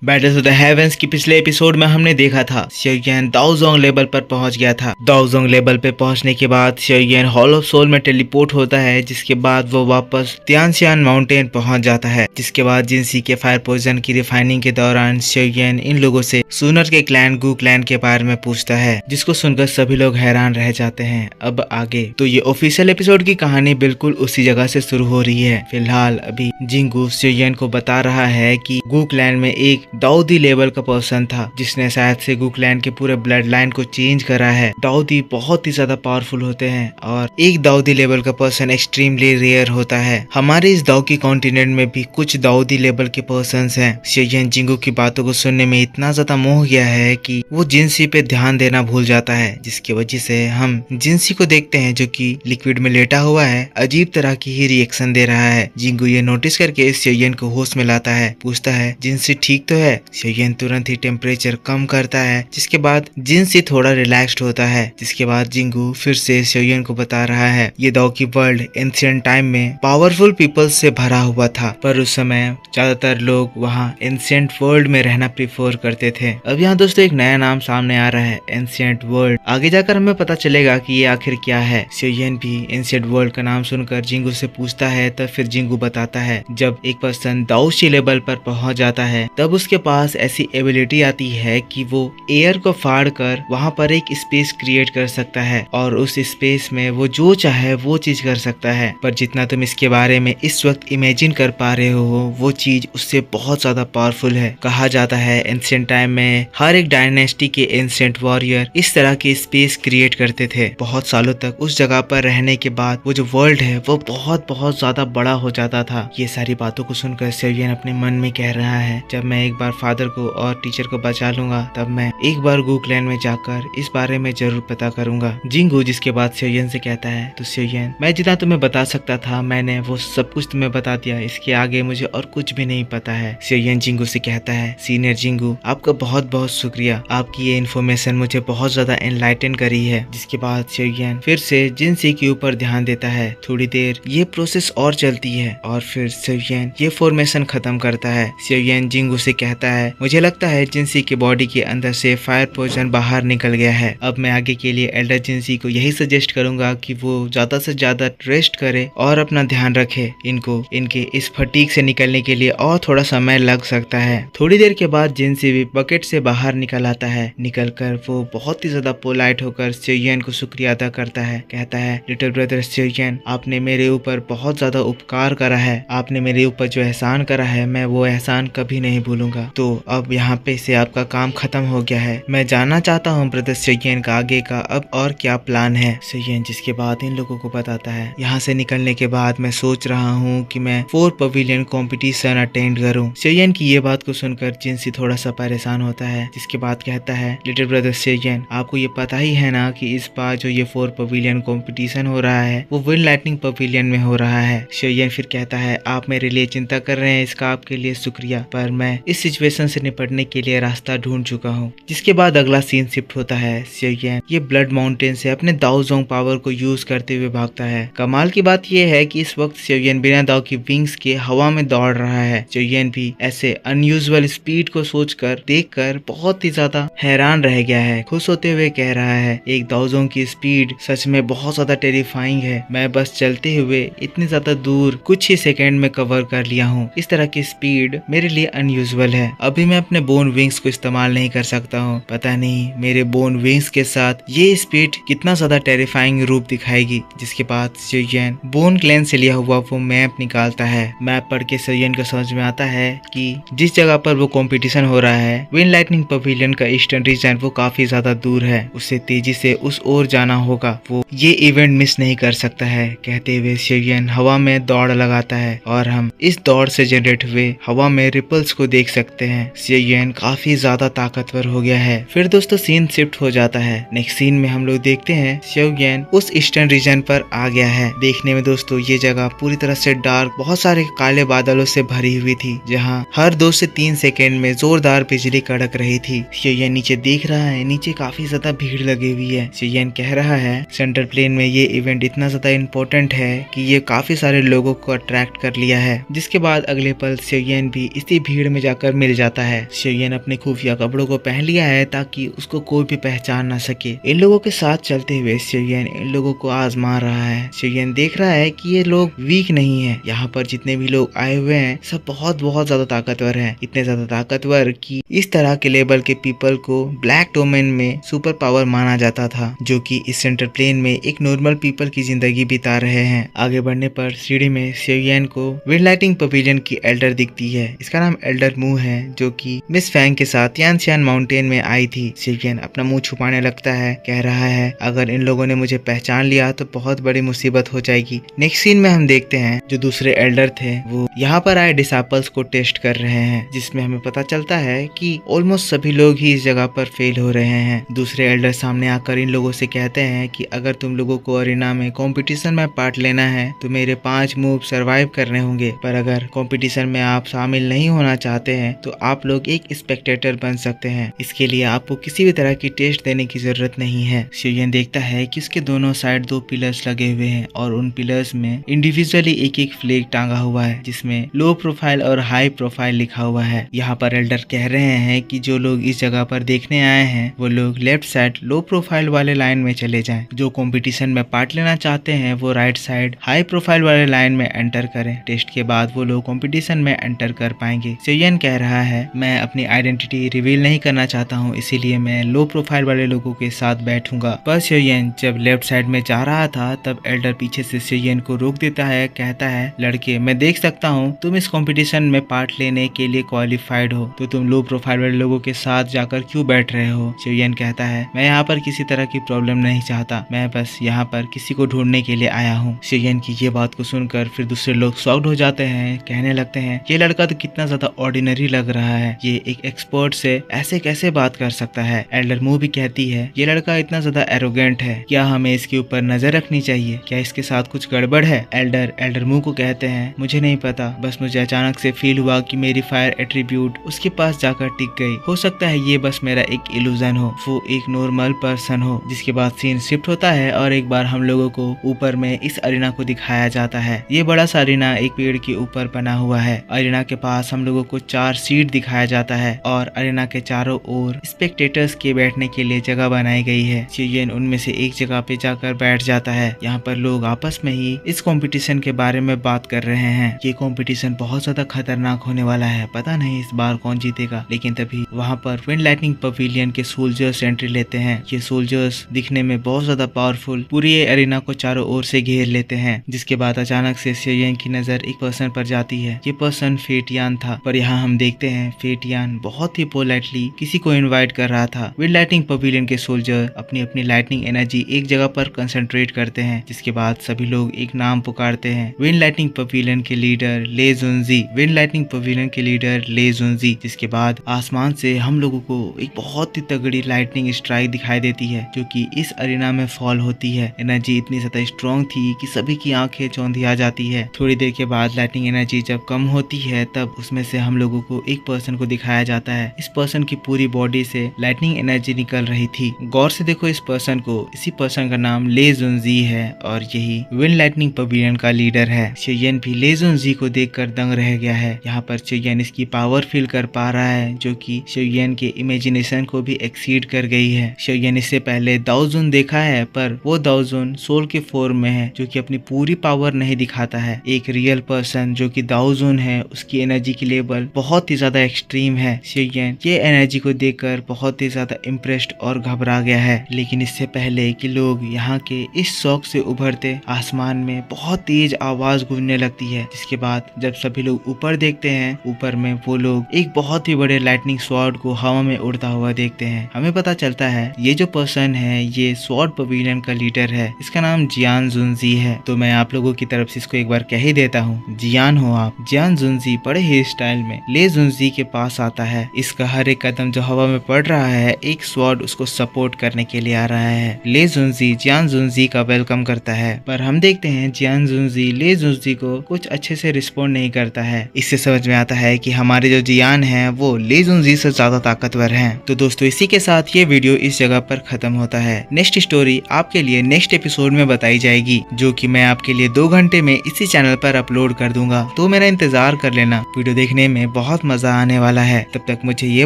Battle of the heavens की पिछले episode में हमने देखा था शियोयन दाओजोंग लेवल पर पहुंच गया था। दाओजोंग लेवल पे पहुंचने के बाद शियोयन हॉल ऑफ सोल में टेलीपोर्ट होता है, जिसके बाद वो वापस तियानशियान माउंटेन पहुंच जाता है। जिसके बाद जिनसी के फायर पोइजन की रिफाइनिंग के दौरान शियोयन इन लोगों से सुनर के क्लैन गू क्लैन के बारे में पूछता है, जिसको सुनकर सभी लोग हैरान रह जाते हैं। अब आगे तो ये ऑफिशियल एपिसोड की कहानी बिल्कुल उसी जगह से शुरू हो रही है। फिलहाल अभी जिंगू शियोयन को बता रहा है कि गू क्लैन में एक दाऊदी लेवल का पर्सन था, जिसने शायद से गू क्लैन के पूरे ब्लड लाइन को चेंज करा है। दाऊदी बहुत ही ज्यादा पावरफुल होते हैं और एक दाऊदी लेवल का पर्सन एक्सट्रीमली रेयर होता है। हमारे इस दाऊ की कॉन्टिनेंट में भी कुछ दाऊदी लेवल के पर्सन्स हैं। शियोयन जिंगू की बातों को सुनने में इतना ज्यादा मोह गया है कि वो जिंसी पे ध्यान देना भूल जाता है, जिसकी वजह से हम जिंसी को देखते हैं जो कि लिक्विड में लेटा हुआ है, अजीब तरह की ही रिएक्शन दे रहा है। जिंगू ये नोटिस करके शियोयन को होश में लाता है, पूछता है जिंसी ठीक तो है। शियोयन तुरंत ही टेम्परेचर कम करता है, जिसके बाद जिंसी थोड़ा रिलैक्स्ड होता है। जिसके बाद जिंगू फिर से शियोयन को बता रहा है ये दाऊ की वर्ल्ड एंशिएंट टाइम में पावरफुल पीपल से भरा हुआ था, पर उस समय ज्यादातर लोग वहाँ एंशिएंट वर्ल्ड में रहना प्रीफर करते थे। अब यहाँ दोस्तों एक नया नाम सामने आ रहा है, एंशिएंट वर्ल्ड। आगे जाकर हमें पता चलेगा कि ये आखिर क्या है। शियोयन भी एंशिएंट वर्ल्ड का नाम सुनकर जिंगू से पूछता है, तब फिर जिंगू बताता है जब एक पर्सन दाऊशी लेवल पर पहुंच जाता है तब उसके पास ऐसी एबिलिटी आती है कि वो एयर को फाड़ कर वहां पर एक स्पेस क्रिएट कर सकता है और उस स्पेस में वो जो चाहे वो चीज कर सकता है। पर जितना तुम इसके बारे में इस वक्त इमेजिन कर पा रहे हो वो चीज उससे बहुत ज्यादा पावरफुल है। कहा जाता है एंशिएंट टाइम में हर एक डायनेस्टी के एंशिएंट वॉरियर इस तरह के स्पेस क्रिएट करते थे। बहुत सालों तक उस जगह पर रहने के बाद वो जो वर्ल्ड है वो बहुत बहुत ज्यादा बड़ा हो जाता था। ये सारी बातों को सुनकर शियोयन अपने मन में कह रहा है जब मैं एक बार फादर को और टीचर को बचा लूंगा तब मैं एक बार गू क्लैन में जाकर इस बारे में जरूर पता करूंगा। जिंगू जिसके बाद शियोयन से कहता है तो शियोयन मैं जितना तुम्हें बता सकता था मैंने वो सब कुछ तुम्हें बता दिया, इसके आगे मुझे और कुछ भी नहीं पता है। शियोयन जिंगू से कहता है सीनियर जिंगू आपका बहुत बहुत शुक्रिया, आपकी ये इन्फॉर्मेशन मुझे बहुत ज्यादा एनलाइटन करी है। जिसके बाद शियोयन फिर से जिंसी के ऊपर ध्यान देता है। थोड़ी देर ये प्रोसेस और चलती है और फिर शियोयन ये फॉर्मेशन खत्म करता है। शियोयन जिंगू से कहता है मुझे लगता है जिंसी के बॉडी के अंदर से फायर पोइजन बाहर निकल गया है। अब मैं आगे के लिए एल्डर जिंसी को यही सजेस्ट करूंगा कि वो ज्यादा से ज्यादा रेस्ट करे और अपना ध्यान रखे। इनको इनके इस फटीग से निकलने के लिए और थोड़ा समय लग सकता है। थोड़ी देर के बाद जिंसी भी बकेट से बाहर निकल आता है। निकल कर वो बहुत ही ज्यादा पोलाइट होकर शियोयन को शुक्रिया अदा करता है। कहता है लिटिल ब्रदर शियोयन आपने मेरे ऊपर बहुत ज्यादा उपकार करा है, आपने मेरे ऊपर जो एहसान करा है मैं वो एहसान कभी नहीं भूलूंगा। तो अब यहाँ पे से आपका काम खत्म हो गया है। मैं जानना चाहता हूँ ब्रदर शियोयन का आगे का अब और क्या प्लान है। शियोयन जिसके बाद इन लोगों को बताता है यहाँ से निकलने के बाद मैं सोच रहा हूँ कि मैं 4 पवेलियन कंपटीशन अटेंड करूँ। शियोयन की ये बात को सुनकर जिंसी थोड़ा सा परेशान होता है। जिसके बाद कहता है लिटिल ब्रदर शियोयन आपको ये पता ही है ना कि इस बार जो ये 4 पवेलियन कंपटीशन हो रहा है वो विंड लाइटनिंग पवेलियन में हो रहा है। शियोयन फिर कहता है आप मेरे लिए चिंता कर रहे हैं, इसका आपके लिए शुक्रिया, पर मैं इस सिचुएशन से निपटने के लिए रास्ता ढूंढ चुका हूँ। जिसके बाद अगला सीन शिफ्ट होता है। शियोयन ये ब्लड माउंटेन से अपने दाओजोंग पावर को यूज करते हुए भागता है। कमाल की बात यह है कि इस वक्त शियोयन बिना दाओ की विंग्स के हवा में दौड़ रहा है। शियोयन भी ऐसे अनयूजुअल स्पीड को सोचकर देखकर बहुत ही ज्यादा हैरान रह गया है। खुश होते हुए कह रहा है एक दाओजोंग की स्पीड सच में बहुत ज्यादा टेरिफाइंग है। मैं बस चलते हुए इतनी ज्यादा दूर कुछ ही सेकेंड में कवर कर लिया हूँ। इस तरह की स्पीड मेरे लिए अनयूजुअल है। अभी मैं अपने बोन विंग्स को इस्तेमाल नहीं कर सकता हूँ, पता नहीं मेरे बोन विंग्स के साथ ये स्पीड कितना ज्यादा टेरिफाइंग रूप दिखाएगी। जिसके बाद शियोयन बोन क्लैन से लिया हुआ वो मैप निकालता है। मैप पढ़ के शियोयन को समझ में आता है कि जिस जगह पर वो कंपटीशन हो रहा है विंड लाइटनिंग पवेलियन का ईस्टर्न रीजन वो काफी ज्यादा दूर है, उसे तेजी से उस ओर जाना होगा, वो ये इवेंट मिस नहीं कर सकता है। कहते हुए शियोयन हवा में दौड़ लगाता है और हम इस दौड़ से जनरेट हुए हवा में रिपल्स को देख सकते हैं। शियोयन काफी ज्यादा ताकतवर हो गया है। फिर दोस्तों सीन शिफ्ट हो जाता है। नेक्स्ट सीन में हम लोग देखते हैं शियोयन उस ईस्टर्न रीजन पर आ गया है। देखने में दोस्तों ये जगह पूरी तरह से डार्क बहुत सारे काले बादलों से भरी हुई थी, जहाँ हर 2 से 3 सेकेंड में जोरदार बिजली कड़क रही थी। शियोयन नीचे देख रहा है, नीचे काफी ज्यादा भीड़ लगी हुई है। शियोयन कह रहा है सेंट्रल प्लेन में ये इवेंट इतना ज्यादा इम्पोर्टेंट है कि ये काफी सारे लोगों को अट्रैक्ट कर लिया है। जिसके बाद अगले पल शियोयन भी इसी भीड़ में जाकर पेपर मिल जाता है। शिवयन अपने खुफिया कपड़ों को पहन लिया है ताकि उसको कोई भी पहचान ना सके। इन लोगों के साथ चलते हुए शिवयन इन लोगों को आजमा रहा है। शिवयन देख रहा है कि ये लोग वीक नहीं है। यहाँ पर जितने भी लोग आए हुए हैं सब बहुत ज्यादा ताकतवर हैं, इतने ज्यादा ताकतवर कि इस तरह के लेवल के पीपल को ब्लैक डोमेन में सुपर पावर माना जाता था, जो कि इस सेंट्रल प्लेन में एक नॉर्मल पीपल की जिंदगी बिता रहे हैं। आगे बढ़ने पर सीढ़ी में शिवयन को विंड लाइटिंग पवेलियन की एल्डर दिखती है। इसका नाम एल्डर मू है, जो कि मिस फैंग के साथ तियानशियान माउंटेन में आई थी। शिवयन अपना मुंह छुपाने लगता है, कह रहा है अगर इन लोगों ने मुझे पहचान लिया तो बहुत बड़ी मुसीबत हो जाएगी। नेक्स्ट सीन में हम देखते हैं जो दूसरे एल्डर थे वो यहाँ पर आए डिसाइपल्स को टेस्ट कर रहे हैं, जिसमें हमें पता चलता है कि ऑलमोस्ट सभी लोग ही इस जगह पर फेल हो रहे हैं। दूसरे एल्डर सामने आकर इन लोगों से कहते हैं कि अगर तुम लोगों को अरीना में कंपटीशन में पार्ट लेना है तो मेरे 5 मूव सरवाइव करने होंगे, पर अगर कंपटीशन में आप शामिल नहीं होना चाहते हैं तो आप लोग एक स्पेक्टेटर बन सकते हैं। इसके लिए आपको किसी भी तरह की टेस्ट देने की जरूरत नहीं है। शिवयन देखता है कि उसके दोनों साइड 2 पिलर्स लगे हुए हैं और उन पिलर्स में इंडिविजुअली एक फ्लैग टांगा हुआ है, जिसमें लो प्रोफाइल और हाई प्रोफाइल लिखा हुआ है। यहाँ पर एल्डर कह रहे हैं कि जो लोग इस जगह पर देखने आए हैं वो लोग लेफ्ट साइड लो प्रोफाइल वाले लाइन में चले जाएं। जो कंपटीशन में पार्ट लेना चाहते हैं वो राइट साइड हाई प्रोफाइल वाले लाइन में एंटर करें। टेस्ट के बाद वो लोग कंपटीशन में एंटर कर पाएंगे। शिवयन कह रहा है मैं अपनी आइडेंटिटी रिवील नहीं करना चाहता हूँ, इसीलिए मैं लो प्रोफाइल वाले लोगों के साथ बैठूंगा। पर शिवयन जब लेफ्ट साइड में जा रहा था तब एल्डर पीछे से शिवयन को रोक देता है, कहता है लड़के मैं देख सकता हूँ तुम इस कंपटीशन में पार्ट लेने के लिए क्वालिफाइड हो, तो तुम लो प्रोफाइल वाले लोगों के साथ जाकर क्यों बैठ रहे हो। शिवयन कहता है मैं यहाँ पर किसी तरह की प्रॉब्लम नहीं चाहता, मैं बस यहाँ पर किसी को ढूंढने के लिए आया हूँ। शिवयन की ये बात को सुनकर फिर दूसरे लोग शॉक्ड हो जाते हैं, कहने लगते हैं ये लड़का तो कितना ज्यादा ऑर्डिनरी लग रहा है, ये एक एक्सपर्ट से ऐसे कैसे बात कर सकता है। एल्डर मू भी कहती है ये लड़का इतना ज्यादा एरोगेंट है, क्या हमें इसके ऊपर नजर रखनी चाहिए, क्या इसके साथ कुछ गड़बड़ है। एल्डर मू को कहते हैं मुझे नहीं पता, बस मुझे अचानक से फील हुआ कि मेरी फायर एट्रीब्यूट उसके पास जाकर टिक गई, हो सकता है ये बस मेरा एक इल्यूजन हो, वो एक नॉर्मल पर्सन हो। जिसके बाद सीन शिफ्ट होता है और एक बार हम लोगों को ऊपर में इस अरीना को दिखाया जाता है। ये बड़ा सा अरीना एक पेड़ के ऊपर बना हुआ है। अरीना के पास हम लोगों को 4 सीट दिखाया जाता है और अरीना के चारों ओर स्पेक्टेटर्स के बैठने के लिए जगह बनाई गई है। शिवयन उनमें से एक जगह पे जाकर बैठ जाता है। यहाँ पर लोग आपस में ही इस कंपटीशन के बारे में बात कर रहे हैं। ये कंपटीशन बहुत ज्यादा खतरनाक होने वाला है, पता नहीं इस बार कौन जीतेगा। लेकिन तभी वहाँ पर विंड लाइटिंग पवेलियन के सोल्जर्स एंट्री लेते हैं। ये सोल्जर्स दिखने में बहुत ज्यादा पावरफुल पूरी एरिना को चारों ओर से घेर लेते हैं। जिसके बाद अचानक से शिवयन की नजर एक पर्सन पर जाती है। ये पर्सन फेटियान था, पर यहाँ हम देखते हैं फेटियान बहुत ही पोलाइटली किसी को इनवाइट कर रहा था। विंड लाइटिंग पवेलियन के सोल्जर अपनी अपनी लाइटनिंग एनर्जी एक जगह पर कंसंट्रेट करते हैं। जिसके बाद सभी लोग एक नाम पुकारते हैं, विंड लाइटिंग पवेलियन के लीडर ले जुनजी, विंड लाइटिंग पवेलियन के लीडर ले जुनजी। जिसके बाद आसमान से हम लोगों को एक बहुत ही तगड़ी लाइटनिंग स्ट्राइक दिखाई देती है, जो कि इस अरीना में फॉल होती है। एनर्जी इतनी ज्यादा स्ट्रॉन्ग थी कि सभी की आंखें चौंधी आ जाती है। थोड़ी देर के बाद लाइटनिंग एनर्जी जब कम होती है तब उसमें से हम लोगों को एक पर्सन को दिखाया जाता है। इस पर्सन की पूरी बॉडी से लाइटनिंग एनर्जी निकल रही थी। गौर से देखो इस पर्सन को, इसी पर्सन का नाम ले जुनजी है और यही विंड लाइटनिंग पवेलियन का लीडर है। शिवयन भी ले जुनजी को देखकर दंग रह गया है। यहाँ पर शिवयन इसकी पावर फील कर पा रहा है, जो कि शिवयन के इमेजिनेशन को भी एक्सीड कर गई है। शिवयन इससे पहले दाओजुन देखा है, पर वो दाओजुन सोल के फॉर्म में है, जो कि अपनी पूरी पावर नहीं दिखाता है। एक रियल पर्सन जो कि दाओजुन है, उसकी एनर्जी की लेवल बहुत ही ज्यादा एक्सट्रीम है। शिवयन ये एनर्जी को देखकर बहुत ही ज्यादा इम्प्रेस्ड और घबरा गया है। लेकिन इससे पहले कि लोग यहाँ के इस शौक से उभरते, आसमान में बहुत तेज आवाज गूंजने लगती है। जिसके बाद जब सभी लोग ऊपर देखते हैं, ऊपर में वो लोग एक बहुत ही बड़े लाइटनिंग स्वॉर्ड को हवा में उड़ता हुआ देखते हैं। हमें पता चलता है ये जो पर्सन है ये स्वॉर्ड पवेलियन का लीडर है। इसका नाम जियान जुनजी है। तो मैं आप लोगों की तरफ से इसको एक बार कह ही देता हूँ, जियान हो आप। जियान जुनजी बड़े ही स्टाइल में ले जुनजी के पास आता है। इसका हर एक कदम जो हवा में पड़ रहा है, एक स्वॉर्ड उसको सपोर्ट करने के लिए आ रहा है। ले जुनजी जियान जुनजी का वेलकम करता है, पर हम देखते हैं जियान जुनजी ले जुनजी को कुछ अच्छे से रिस्पॉन्ड नहीं करता है। इससे समझ में आता है कि हमारे जो जियान है वो ले जुनजी से ज्यादा ताकतवर हैं। तो दोस्तों इसी के साथ ये वीडियो इस जगह पर खत्म होता है। नेक्स्ट स्टोरी आपके लिए नेक्स्ट एपिसोड में बताई जाएगी, जो कि मैं आपके लिए 2 घंटे में इसी चैनल पर अपलोड कर दूंगा। तो मेरा इंतजार कर लेना। वीडियो देखने में बहुत बहुत मजा आने वाला है। तब तक मुझे ये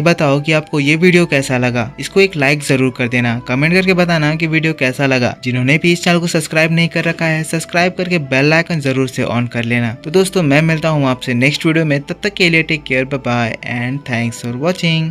बताओ कि आपको ये वीडियो कैसा लगा। इसको एक लाइक जरूर कर देना, कमेंट करके बताना कि वीडियो कैसा लगा। जिन्होंने भी इस चैनल को सब्सक्राइब नहीं कर रखा है, सब्सक्राइब करके बेल आइकन जरूर से ऑन कर लेना। तो दोस्तों मैं मिलता हूँ आपसे नेक्स्ट वीडियो में, तब तक के लिए take care, bye bye and thanks for watching.